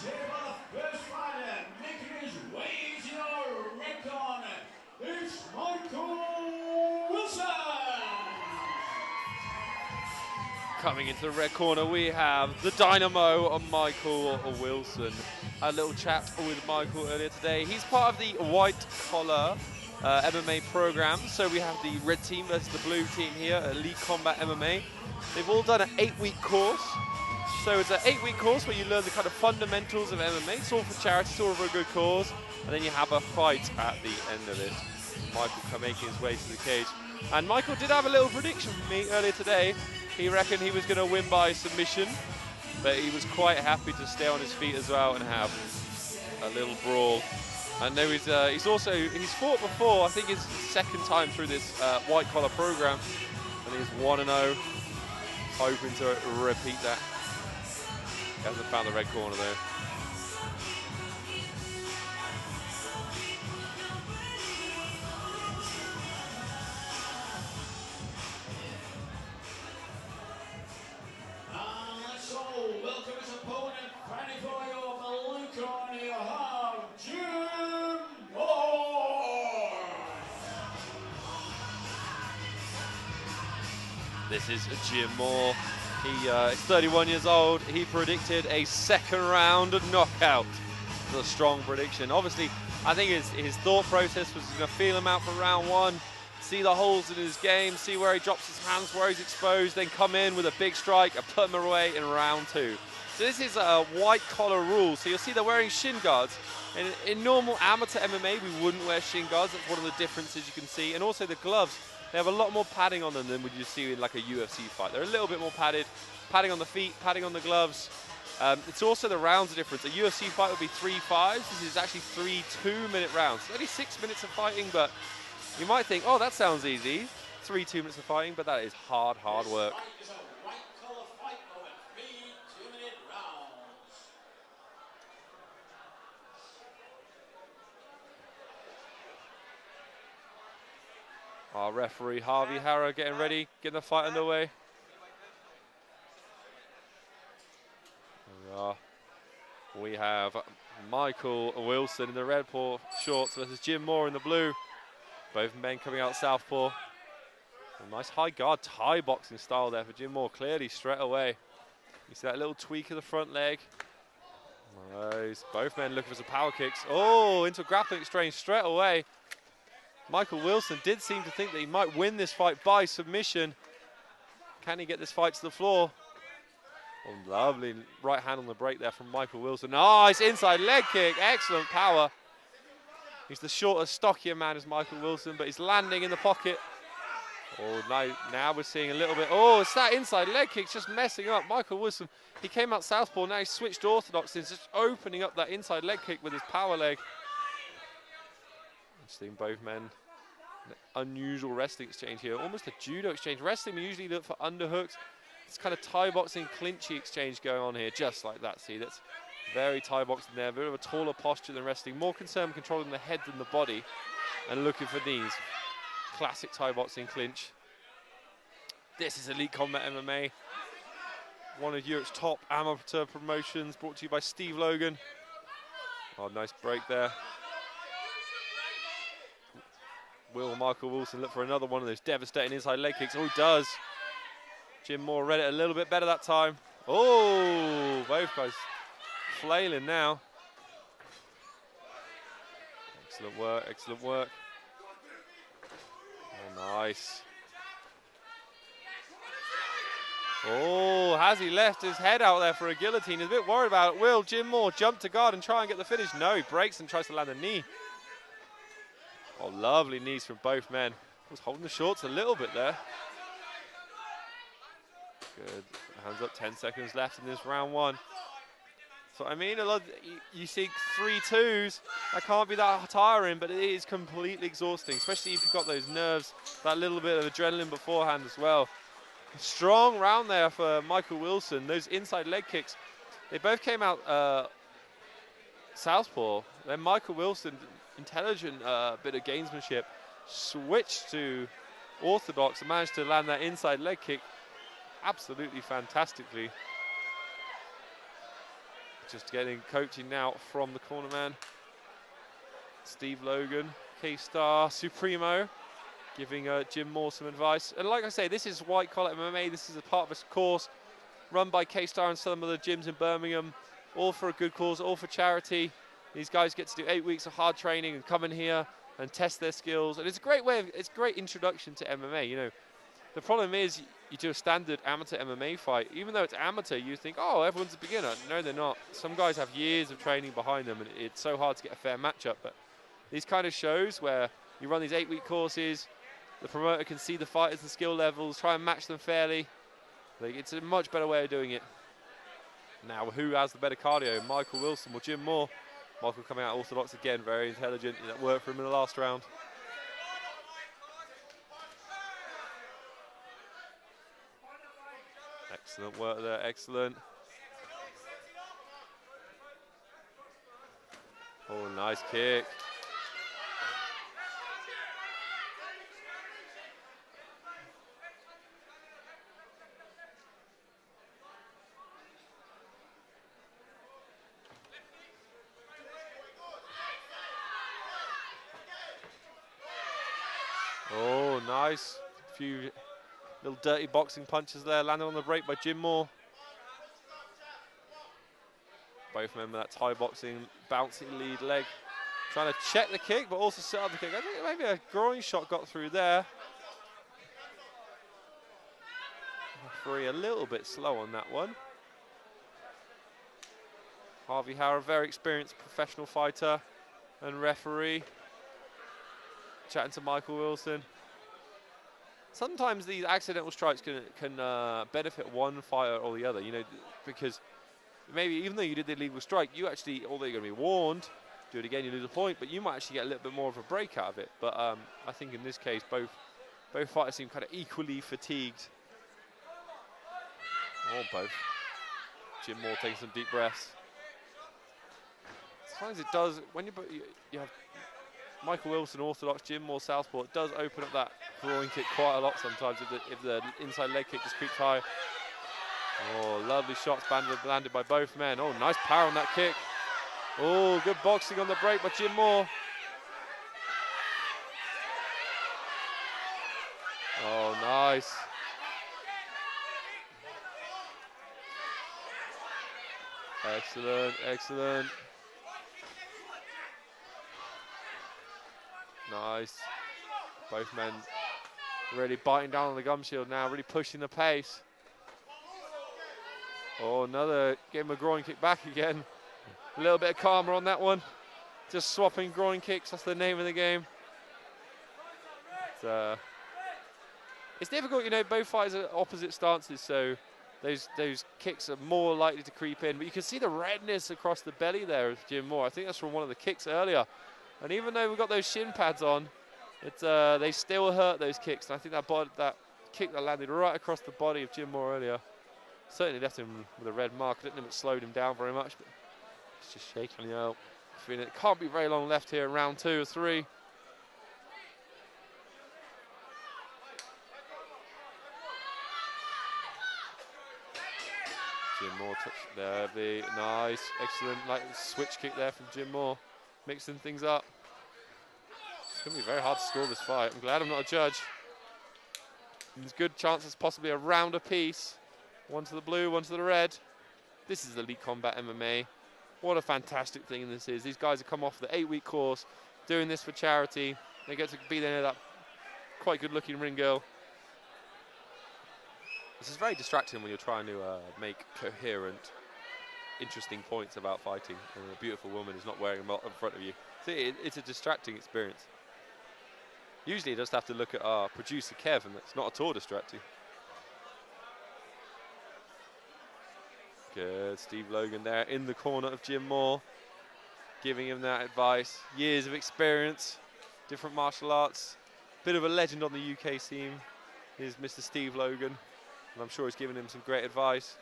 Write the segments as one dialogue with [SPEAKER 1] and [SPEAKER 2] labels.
[SPEAKER 1] for the first fighter, making his way to your red corner, it's Michael Wilson.
[SPEAKER 2] Coming into the red corner, we have the Dynamo of Michael Wilson. A little chat with Michael earlier today. He's part of the white collar MMA program. So we have the red team versus the blue team here, Elite Combat MMA. They've all done an 8-week course. So it's an 8-week course where you learn the kind of fundamentals of MMA. It's all for charity, it's all for a good cause. And then you have a fight at the end of it. Michael making his way to the cage. And Michael did have a little prediction for me earlier today. He reckoned he was going to win by submission, but he was quite happy to stay on his feet as well and have a little brawl. I know he's fought before. I think it's his second time through this white collar program, and he's 1-0, hoping to repeat that. He hasn't found the red corner though. This is Jim Moore. He is 31 years old. He predicted a second round knockout. It's a strong prediction. Obviously, I think his thought process was going to feel him out for round one, see the holes in his game, see where he drops his hands, where he's exposed, then come in with a big strike and put him away in round two. So this is a white collar rule. So you'll see they're wearing shin guards. In normal amateur MMA, we wouldn't wear shin guards. That's one of the differences you can see. And also the gloves. They have a lot more padding on them than would you see in like a UFC fight. They're a little bit more padded, padding on the feet, padding on the gloves. It's also the rounds are different. A UFC fight would be 3-5s. This is actually 3 2-minute rounds. It's only 6 minutes of fighting, but you might think, oh, that sounds easy. 3 2 minutes of fighting, but that is hard, hard work. Our referee, Harvey Harrow, getting ready, getting the fight underway. We have Michael Wilson in the red shorts versus Jim Moore in the blue. Both men coming out southpaw. A nice high guard Thai boxing style there for Jim Moore, clearly straight away. You see that little tweak of the front leg. Nice. Both men looking for some power kicks. Oh, into a grappling exchange straight away. Michael Wilson did seem to think that he might win this fight by submission. Can he get this fight to the floor? Oh, lovely right hand on the break there from Michael Wilson. Nice inside leg kick, excellent power. He's the shorter, stockier man as Michael Wilson, but he's landing in the pocket. Oh, now we're seeing a little bit. Oh, it's that inside leg kick just messing up Michael Wilson. He came out southpaw, now he's switched orthodox. He's just opening up that inside leg kick with his power leg. Seeing both men, an unusual wrestling exchange here, almost a judo exchange. Wrestling, we usually look for underhooks. It's kind of Thai boxing, clinchy exchange going on here, just like that. See, that's very Thai boxing there, a bit of a taller posture than wrestling, more concerned with controlling the head than the body, and looking for knees. Classic Thai boxing clinch. This is Elite Combat MMA, one of Europe's top amateur promotions, brought to you by Steve Logan. Oh, nice break there. Will Michael Wilson look for another one of those devastating inside leg kicks? Oh, he does. Jim Moore read it a little bit better that time. Oh, both guys flailing now. Excellent work, excellent work. Oh, nice. Oh, has he left his head out there for a guillotine? He's a bit worried about it. Will Jim Moore jump to guard and try and get the finish? No, he breaks and tries to land a knee. Oh, lovely knees from both men. Was holding the shorts a little bit there. Good. Hands up, 10 seconds left in this round one. So, I mean, you see 3 2s. That can't be that tiring, but it is completely exhausting, especially if you've got those nerves, that little bit of adrenaline beforehand as well. Strong round there for Michael Wilson. Those inside leg kicks, they both came out southpaw. Then Michael Wilson, intelligent bit of gamesmanship, switched to orthodox and managed to land that inside leg kick absolutely fantastically. Just getting coaching now from the corner man. Steve Logan, K-Star Supremo, giving Jim Moore some advice. And like I say, this is white collar MMA. This is a part of a course run by K-Star and some of the gyms in Birmingham, all for a good cause, all for charity. These guys get to do 8 weeks of hard training and come in here and test their skills. And it's a great way, it's a great introduction to MMA. You know, the problem is you do a standard amateur MMA fight. Even though it's amateur, you think, oh, everyone's a beginner. No, they're not. Some guys have years of training behind them, and it's so hard to get a fair matchup. But these kind of shows where you run these 8-week courses, the promoter can see the fighters and skill levels, try and match them fairly. Like, it's a much better way of doing it. Now, who has the better cardio, Michael Wilson or Jim Moore? Michael coming out orthodox again, very intelligent. That worked for him in the last round. Excellent work there, excellent. Oh, nice kick. Oh, nice. A few little dirty boxing punches there, landed on the break by Jim Moore. Both men with that Thai boxing bouncy lead leg. Trying to check the kick, but also set up the kick. I think maybe a groin shot got through there. Referee a little bit slow on that one. Harvey Howard, very experienced professional fighter and referee. Chatting to Michael Wilson. Sometimes these accidental strikes can benefit one fighter or the other, you know, because maybe even though you did the illegal strike, you actually, although you're going to be warned, do it again, you lose a point, but you might actually get a little bit more of a break out of it. But I think in this case, both fighters seem kind of equally fatigued. Or both. Jim Moore taking some deep breaths. Sometimes it does, when you have Michael Wilson orthodox, Jim Moore southpaw, it does open up that groin kick quite a lot sometimes if the inside leg kick just creeps high. Oh, lovely shots landed by both men. Oh, nice power on that kick. Oh, good boxing on the break by Jim Moore. Oh, nice. Excellent, excellent. Nice. Both men really biting down on the gum shield now, really pushing the pace. Oh, another, gave him a groin kick back again. A little bit of karma on that one. Just swapping groin kicks, that's the name of the game. It's difficult, you know, both fighters are opposite stances, so those kicks are more likely to creep in. But you can see the redness across the belly there of Jim Moore. I think that's from one of the kicks earlier. And even though we've got those shin pads on, they still hurt, those kicks. And I think that kick that landed right across the body of Jim Moore earlier certainly left him with a red mark. I didn't think it slowed him down very much, but it's just shaking out. It can't be very long left here in round 2 or 3. Jim Moore touched there, the nice, excellent, like switch kick there from Jim Moore, mixing things up. It's going to be very hard to score this fight. I'm glad I'm not a judge. There's good chances, possibly a round apiece. One to the blue, one to the red. This is Elite Combat MMA. What a fantastic thing this is. These guys have come off the 8-week course, doing this for charity. They get to be there, that quite good-looking ring girl. This is very distracting when you're trying to make coherent, interesting points about fighting, and a beautiful woman is not wearing a belt in front of you. So it's a distracting experience. Usually you just have to look at our producer Kev, and it's not at all distracting. Good, Steve Logan there in the corner of Jim Moore, giving him that advice. Years of experience, different martial arts. Bit of a legend on the UK scene is Mr. Steve Logan, and I'm sure he's given him some great advice.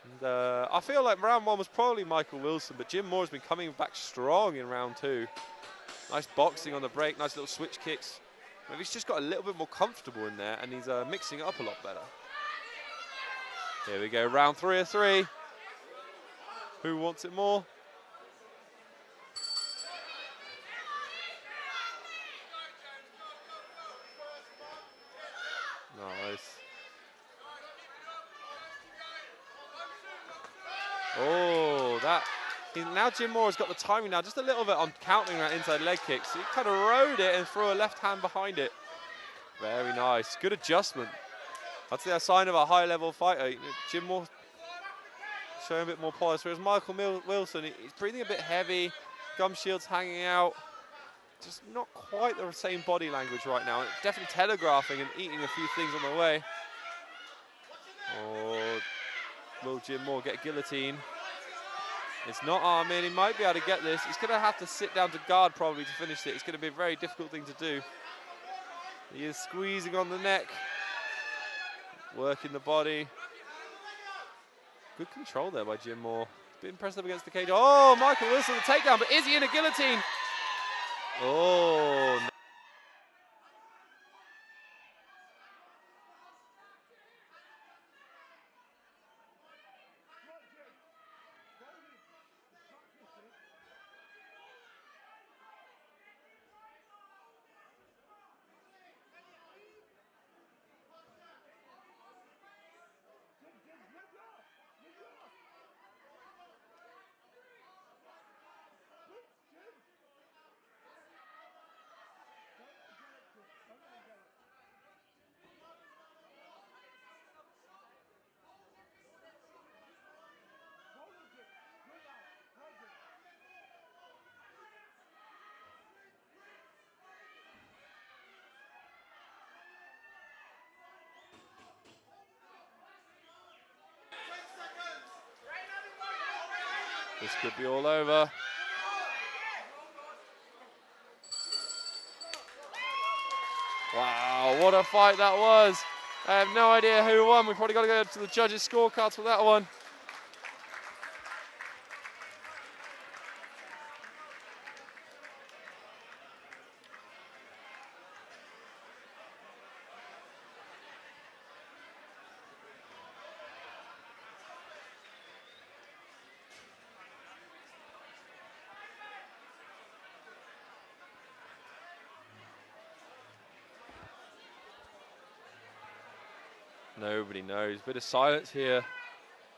[SPEAKER 2] And I feel like round 1 was probably Michael Wilson, but Jim Moore has been coming back strong in round 2. Nice boxing on the break, nice little switch kicks. Maybe he's just got a little bit more comfortable in there, and he's mixing it up a lot better. Here we go, round 3 of 3. Who wants it more? Nice. Oh, that. Now Jim Moore has got the timing now, just a little bit on countering that inside leg kick. So he kind of rode it and threw a left hand behind it. Very nice. Good adjustment. I'd say a sign of a high-level fighter. Jim Moore showing a bit more polish, whereas Michael Wilson, he's breathing a bit heavy, gum shields hanging out. Just not quite the same body language right now. Definitely telegraphing and eating a few things on the way. Oh, will Jim Moore get a guillotine? It's not Armin, he might be able to get this. He's going to have to sit down to guard probably to finish it. It's going to be a very difficult thing to do. He is squeezing on the neck, working the body. Good control there by Jim Moore. He's been pressed up against the cage. Oh, Michael Wilson, the takedown, but is he in a guillotine? Oh, no. This could be all over. Wow, what a fight that was. I have no idea who won. We've probably got to go to the judges' scorecards for that one. Nobody knows. Bit of silence here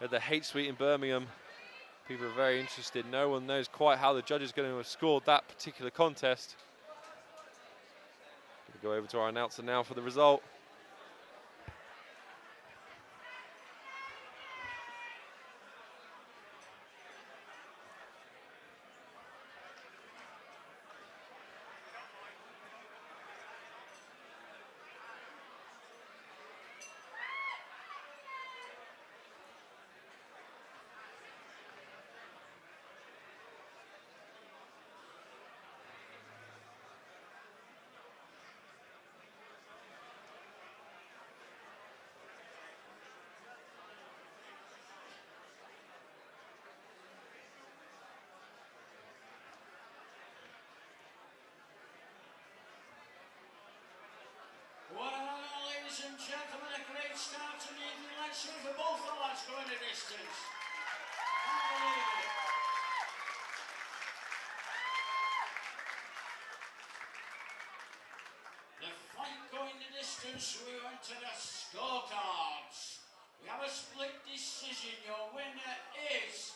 [SPEAKER 2] at the H Suite in Birmingham. People are very interested. No one knows quite how the judges are going to have scored that particular contest. Going to go over to our announcer now for the result.
[SPEAKER 1] Well, ladies and gentlemen, a great start to the evening. Let's see for both the lads going the distance. The fight going the distance, we went to the scorecards. We have a split decision. Your winner is